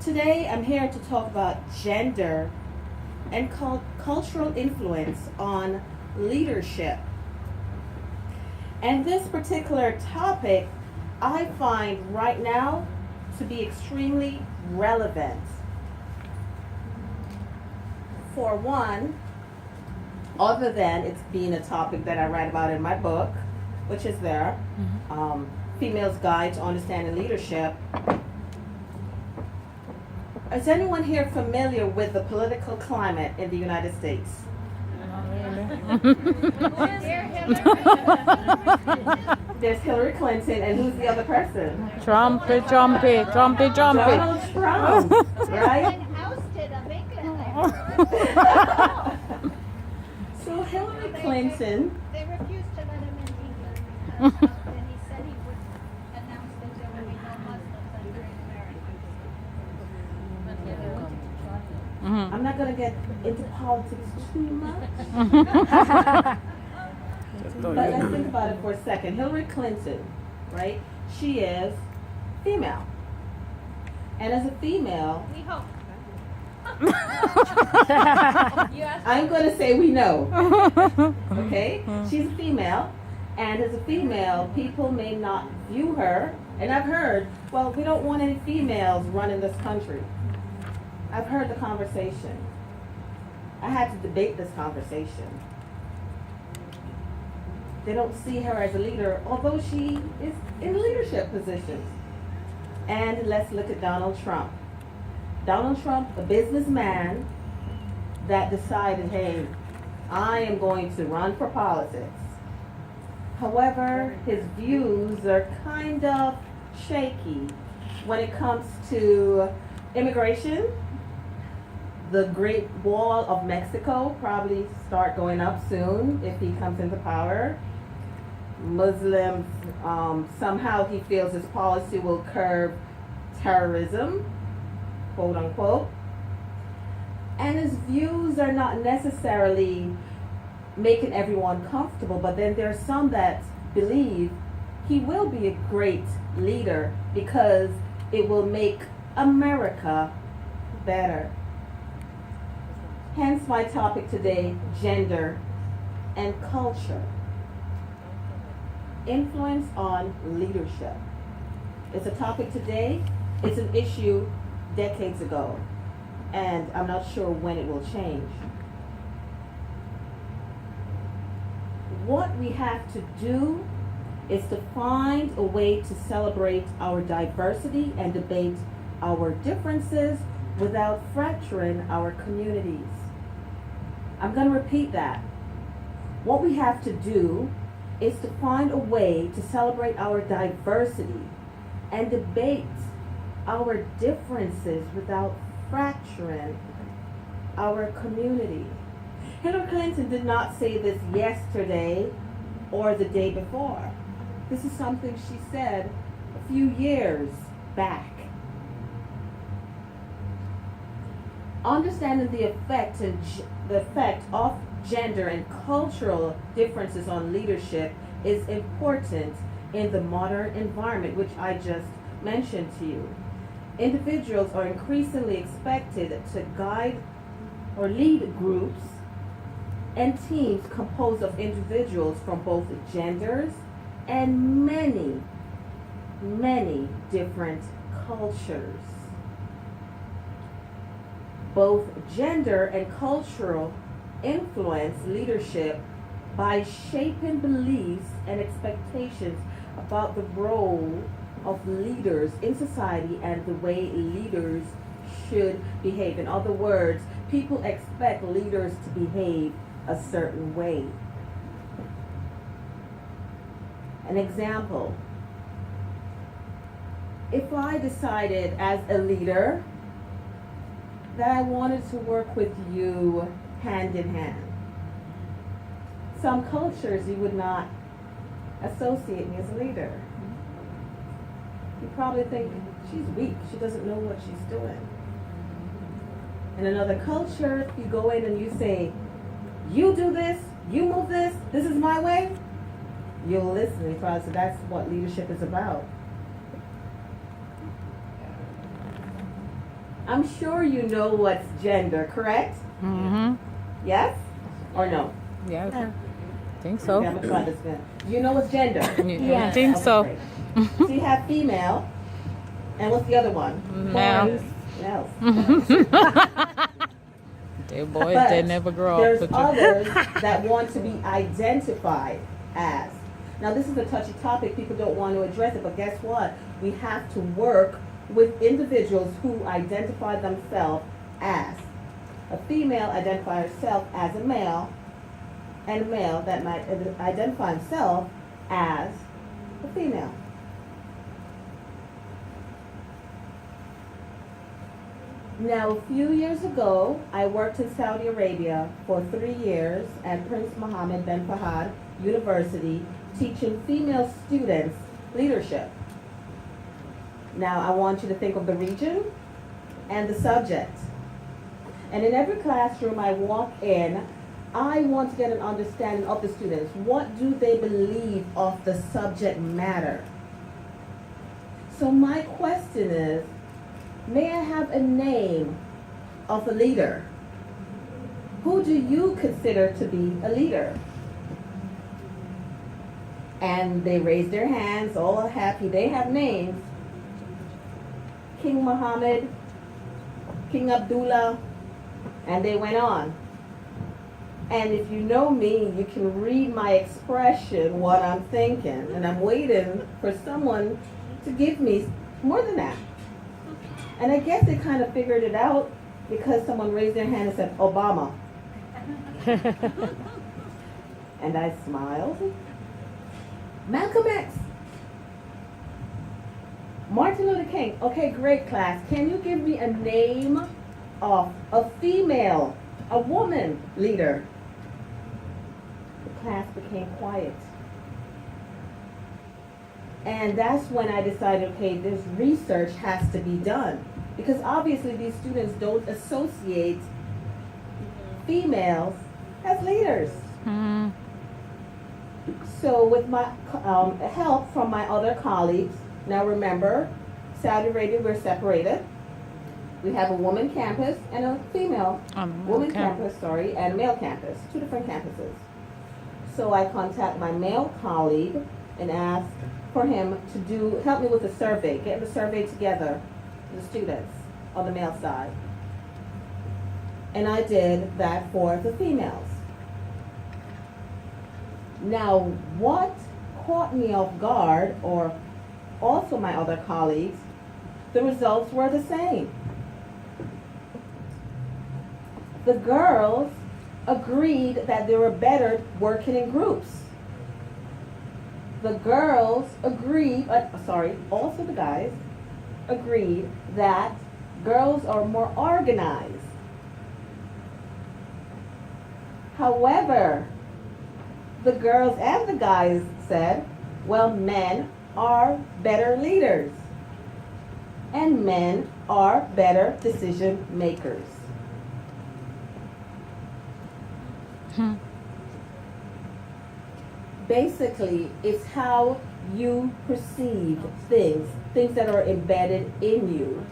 Today I'm here to talk about gender and cultural influence on leadership. And this particular topic I find right now to be extremely relevant. For one, other than it's being a topic that I write about in my book, which is there, Female's Guide to Understanding Leadership. Is anyone here familiar with the political climate in the United States? There's Hillary Clinton, and who's the other person? Trumpy. Donald Trump, right? So Hillary Clinton. They refused to let him in England because then he said he would announce that there would be no Muslims entering America. I'm not going to get into politics too much. But let's think about it for a second. Hillary Clinton, right? She is female. And as a female, We hope. I'm going to say we know. Okay? She's a female. And as a female, people may not view her. And I've heard, well, we don't want any females running this country. I've heard the conversation. I had to debate this conversation. They don't see her as a leader, although she is in leadership positions. And let's look at Donald Trump. Donald Trump, a businessman that decided, hey, I am going to run for politics. However, his views are kind of shaky when it comes to immigration. The Great Wall of Mexico probably start going up soon if he comes into power. Muslims, somehow he feels his policy will curb terrorism, quote unquote. And his views are not necessarily making everyone comfortable, but then there are some that believe he will be a great leader because it will make America better. Hence my topic today, gender and culture. Influence on leadership. It's a topic today. It's an issue decades ago. And I'm not sure when it will change. What we have to do is to find a way to celebrate our diversity and debate our differences without fracturing our communities. I'm going to repeat that. What we have to do is to find a way to celebrate our diversity and debate our differences without fracturing our community. Hillary Clinton did not say this yesterday or the day before. This is something she said a few years back. Understanding the effect of gender and cultural differences on leadership is important in the modern environment, which I just mentioned to you. Individuals are increasingly expected to guide or lead groups and teams composed of individuals from both genders and many, many different cultures. Both gender and cultural influence leadership by shaping beliefs and expectations about the role of leaders in society and the way leaders should behave. In other words, people expect leaders to behave a certain way. An example, if I decided as a leader that I wanted to work with you hand in hand, some cultures you would not associate me as a leader. You probably think she's weak, she doesn't know what she's doing. In another culture, you go in and you say, you do this, you move this is my way, you'll listen because that's what leadership is about. I'm sure you know what's gender, correct? Mm-hmm. Yes? Or no? Yes. I think Okay, so. I'm gonna try this again. Do you know what's gender? Yeah. I think so. Okay, great. So you have female, and what's the other one? Now. Male. They boys, But they never grow up. there's But others that want to be identified as. Now this is a touchy topic. People don't want to address it, but guess what? We have to work with individuals who identify themselves as. A female identify herself as a male, and a male that might identify himself as a female. Now, a few years ago, I worked in Saudi Arabia for 3 years at Prince Mohammed bin Fahad University, teaching female students leadership. Now, I want you to think of the region and the subject. And in every classroom I walk in, I want to get an understanding of the students. What do they believe of the subject matter? So my question is, may I have a name of a leader? Who do you consider to be a leader? And they raise their hands, all happy. They have names. King Muhammad, King Abdullah, and they went on. And if you know me, you can read my expression, what I'm thinking. And I'm waiting for someone to give me more than that. And I guess they kind of figured it out because someone raised their hand and said, Obama. And I smiled. Malcolm X. Martin Luther King. Okay, great class. Can you give me a name of a female, a woman leader? The class became quiet. And that's when I decided, okay, this research has to be done. Because obviously these students don't associate females as leaders. Mm. So with my help from my other colleagues, now remember, Saudi Arabia, we're separated. We have a woman campus and a female woman campus, and a male campus, 2 different campuses. So I contact my male colleague and ask for him to help me with the survey, get the survey together, the students on the male side. And I did that for the females. Now, what caught me off guard, or also my other colleagues, the results were the same. The girls agreed that they were better working in groups. The girls agreed, also the guys agreed that girls are more organized. However, the girls and the guys said, well, men are better leaders and men are better decision makers. Basically, it's how you perceive things that are embedded in you.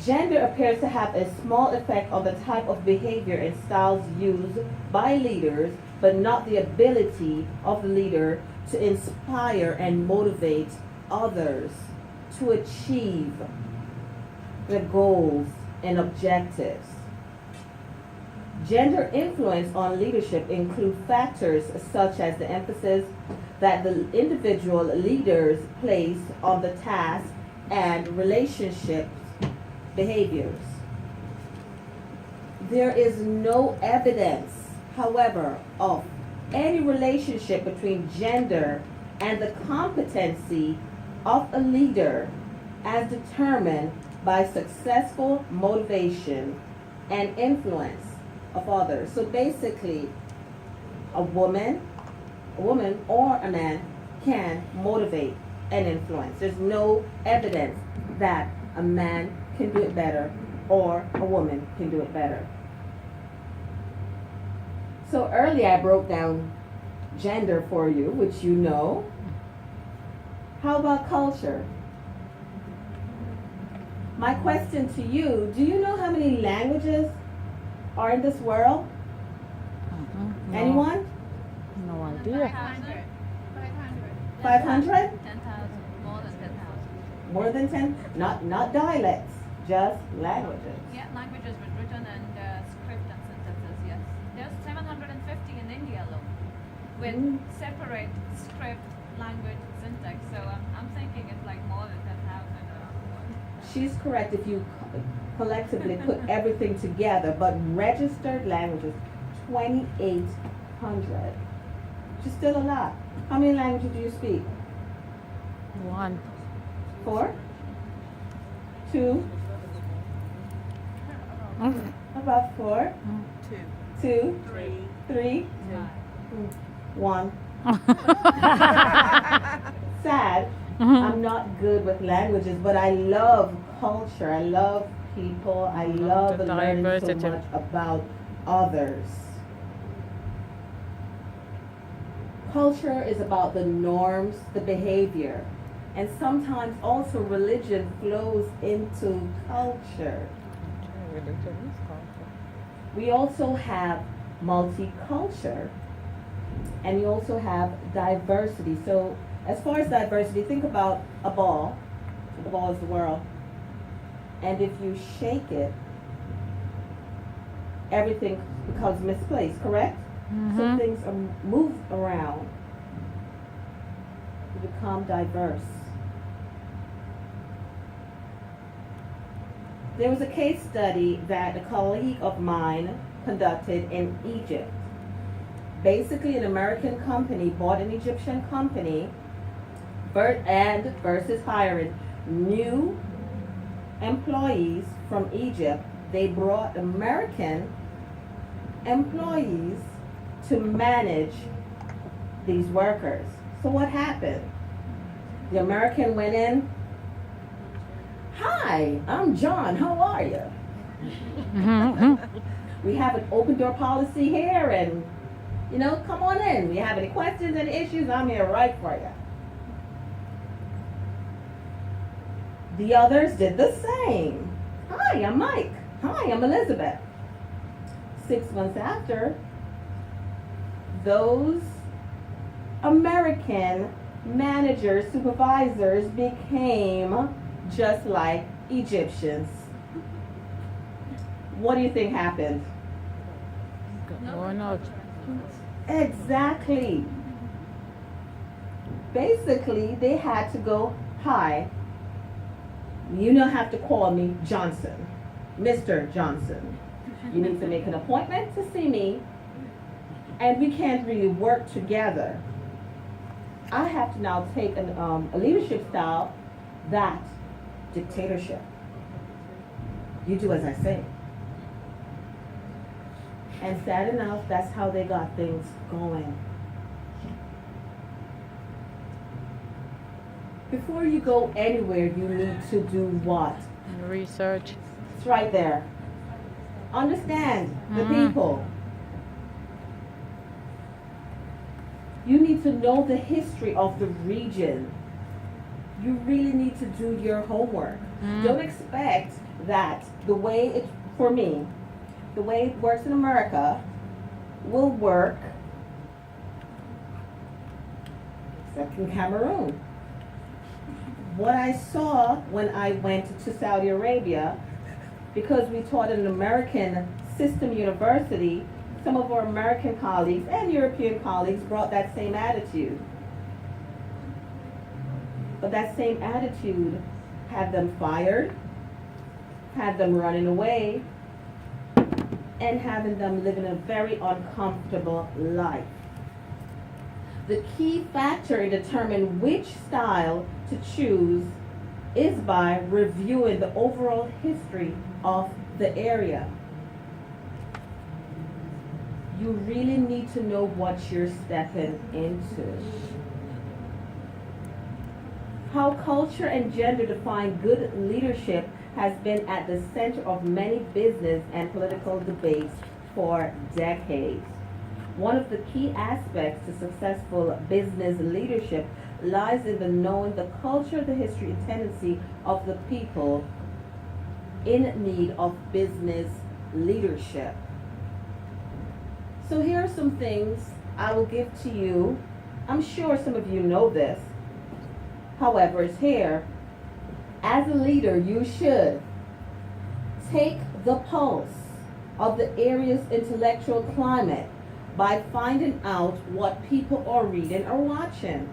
Gender appears to have a small effect on the type of behavior and styles used by leaders, but not the ability of the leader to inspire and motivate others to achieve their goals and objectives. Gender influence on leadership include factors such as the emphasis that the individual leaders place on the task and relationship behaviors. There is no evidence, however, of any relationship between gender and the competency of a leader as determined by successful motivation and influence of others. So basically, a woman or a man can motivate and influence. There's no evidence that a man can do it better or a woman can do it better. So earlier I broke down gender for you, which you know. How about culture? My question to you, do you know how many languages are in this world? Mhm. No, Anyone? no 500. idea. 500. 500? 10,000. More than 10,000. More than 10? Not dialects, just languages. Yeah, languages with written and script and sentences, yes. There's 750 in India alone with separate script, language, syntax. So I'm thinking it's like more than 10,000 around the world. She's correct if you collectively put everything together, but registered languages, 2,800. Which is still a lot. How many languages do you speak? One. 4? 2? About 4? 2? 3? 1. Sad. I'm not good with languages, but I love culture. I love people. I love the learning so diversity. much about others. Culture is about the norms, the behavior, and sometimes also religion flows into culture. We also have multicultural, and you also have diversity. So as far as diversity, think about a ball. The ball is the world. And if you shake it, everything becomes misplaced, correct? So things are moved around to become diverse. There was a case study that a colleague of mine conducted in Egypt. Basically, an American company bought an Egyptian company and versus hiring new employees from Egypt. They brought American employees to manage these workers. So what happened? The American went in. Hi, I'm John. How are you? We have an open door policy here, and come on in. We have any questions, any issues? I'm here right for you. The others did the same. Hi, I'm Mike. Hi, I'm Elizabeth. 6 months after, those American managers, supervisors became just like Egyptians. What do you think happened? Going out. Exactly. Basically, they had to go, hi, you don't have to call me Johnson, Mr. Johnson. You need to make an appointment to see me, and we can't really work together. I have to now take a leadership style, that dictatorship. You do as I say. And sad enough, that's how they got things going. Before you go anywhere, you need to do what? Research. It's right there. Understand the people. You need to know the history of the region. You really need to do your homework. Don't expect that the way it, for me, the way it works in America will work except in Cameroon. What I saw when I went to Saudi Arabia, because we taught at an American system university, some of our American colleagues and European colleagues brought that same attitude. But that same attitude had them fired, had them running away, and having them living a very uncomfortable life. The key factor in determining which style to choose is by reviewing the overall history of the area. You really need to know what you're stepping into. How culture and gender define good leadership has been at the center of many business and political debates for decades. One of the key aspects to successful business leadership lies in the knowing the culture, the history, and tendency of the people in need of business leadership. So here are some things I will give to you. I'm sure some of you know this. However, it's here. As a leader, you should take the pulse of the area's intellectual climate by finding out what people are reading or watching.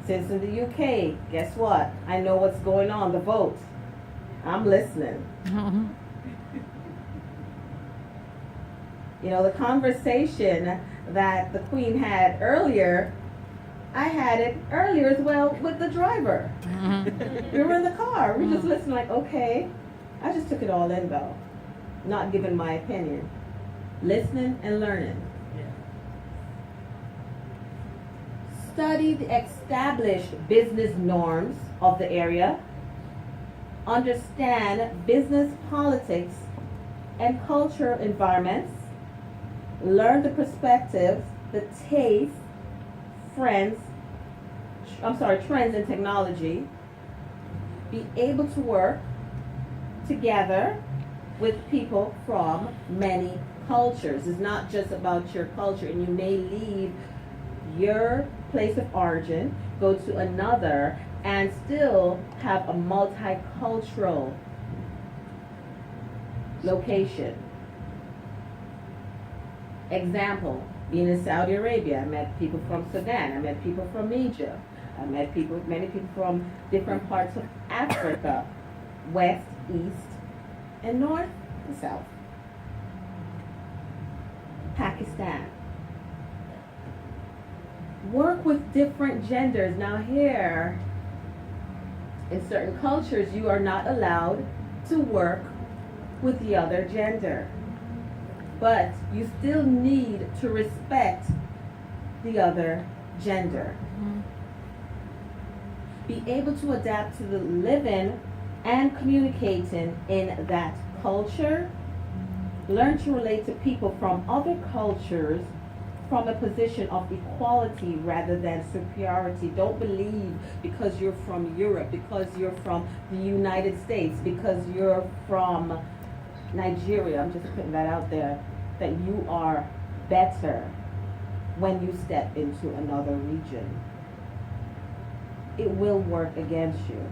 Since in the UK, guess what? I know what's going on, the vote. I'm listening. You know, the conversation that the Queen had earlier, I had it earlier as well with the driver. We were in the car. We just listened like, okay. I just took it all in though. Not giving my opinion. Listening and learning. Study the established business norms of the area. Understand business politics and cultural environments. Learn the perspectives, the taste, trends in technology. Be able to work together with people from many cultures. It's not just about your culture, and you may leave your place of origin, go to another, and still have a multicultural location. Example, being in Saudi Arabia, I met people from Sudan, I met people from Egypt, I met many people from different parts of Africa, west, east, and north and south. Pakistan. Work with different genders. Now here, in certain cultures, you are not allowed to work with the other gender. But you still need to respect the other gender. Be able to adapt to the living and communicating in that culture. Learn to relate to people from other cultures from a position of equality rather than superiority. Don't believe because you're from Europe, because you're from the United States, because you're from Nigeria, I'm just putting that out there, that you are better when you step into another region. It will work against you.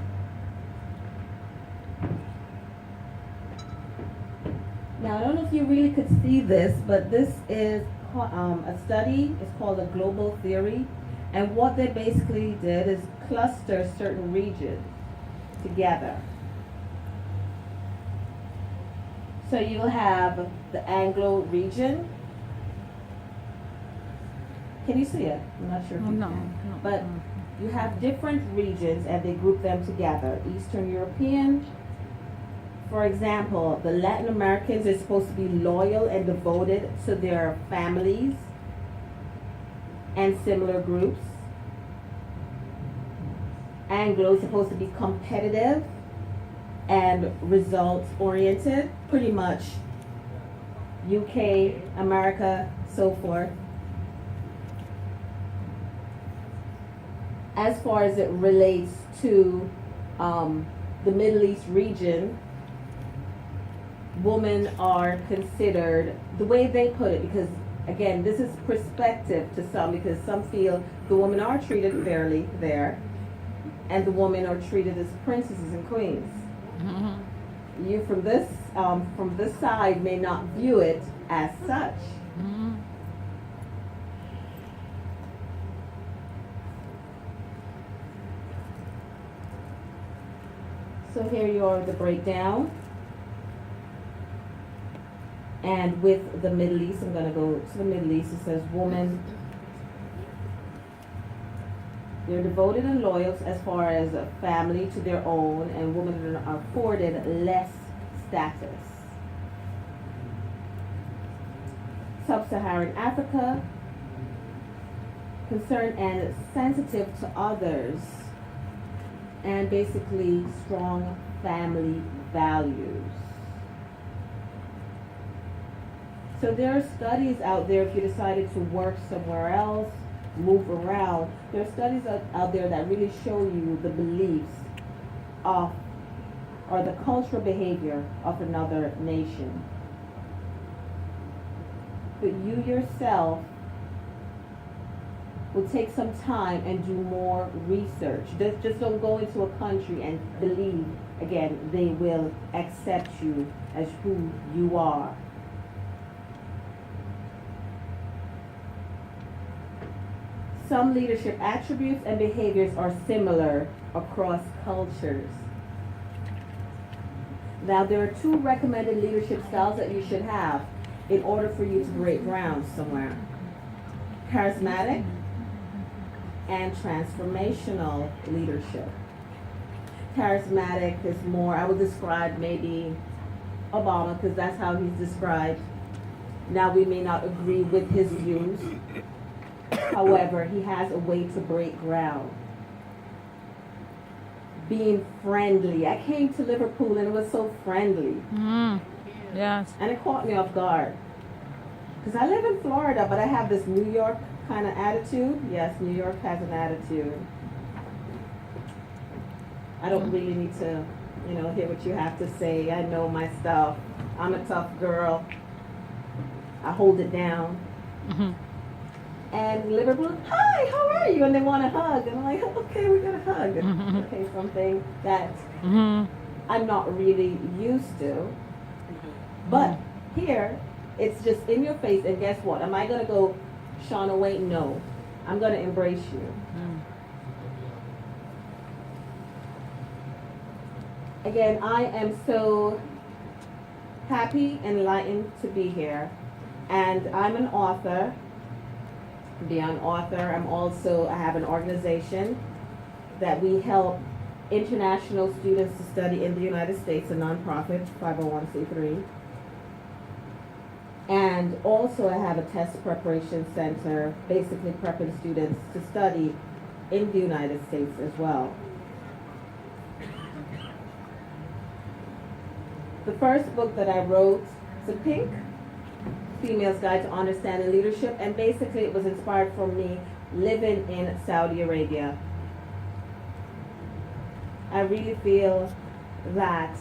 Now, I don't know if you really could see this, but this is a study. It's called a global theory. And what they basically did is cluster certain regions together. So you'll have the Anglo region. Can you see it? I'm not sure if you can. No. But you have different regions and they group them together. Eastern European, for example, the Latin Americans are supposed to be loyal and devoted to their families and similar groups. Anglo is supposed to be competitive and results oriented, pretty much UK, America, so forth. As far as it relates to the Middle East region, women are considered, the way they put it, because again, this is perspective to some, because some feel the women are treated fairly there, and the women are treated as princesses and queens. You from this side may not view it as such. So here you are, the breakdown. And with the Middle East, I'm going to go to the Middle East. It says women, they're devoted and loyal as far as a family to their own, and women are afforded less status. Sub-Saharan Africa, concerned and sensitive to others, and basically strong family values. So there are studies out there, if you decided to work somewhere else, move around, there are studies out there that really show you the beliefs of or the cultural behavior of another nation. But you yourself will take some time and do more research. Just don't go into a country and believe, again, they will accept you as who you are. Some leadership attributes and behaviors are similar across cultures. Now, there are 2 recommended leadership styles that you should have in order for you to break ground somewhere. Charismatic and transformational leadership. Charismatic is more, I would describe maybe Obama, because that's how he's described. Now, we may not agree with his views. However, he has a way to break ground. Being friendly. I came to Liverpool and it was so friendly. Yes. And it caught me off guard. Because I live in Florida, but I have this New York kind of attitude. Yes, New York has an attitude. I don't really need to, hear what you have to say. I know my stuff. I'm a tough girl. I hold it down. And Liverpool, hi, how are you? And they want a hug. And I'm like, okay, we got a hug. Okay, something that I'm not really used to. But here, it's just in your face. And guess what? Am I going to go, Shauna, wait? No. I'm going to embrace you. Again, I am so happy and enlightened to be here. And I'm an author. Beyond author, I have an organization that we help international students to study in the United States, a nonprofit, 501c3. And also I have a test preparation center, basically prepping students to study in the United States as well. The first book that I wrote, The Pink Female's Guide to Understanding Leadership, and basically it was inspired from me living in Saudi Arabia. I really feel that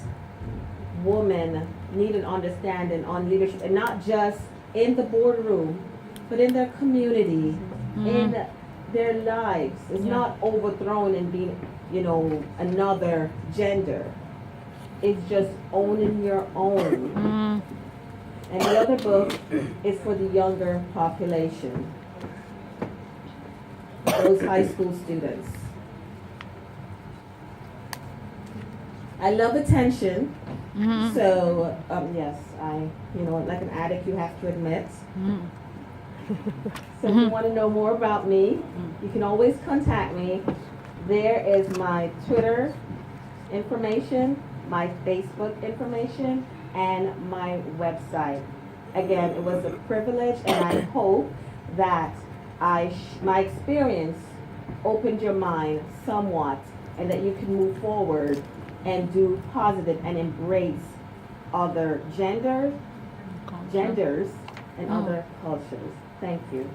women need an understanding on leadership, and not just in the boardroom, but in their community, in their lives. It's not overthrown and being, another gender. It's just owning your own. And the other book is for the younger population, those high school students. I love attention, so yes, like an addict, you have to admit. So if you want to know more about me, you can always contact me. There is my Twitter information, my Facebook information, and my website. Again, it was a privilege, and I hope that my experience opened your mind somewhat, and that you can move forward and do positive and embrace other genders and other cultures. Thank you.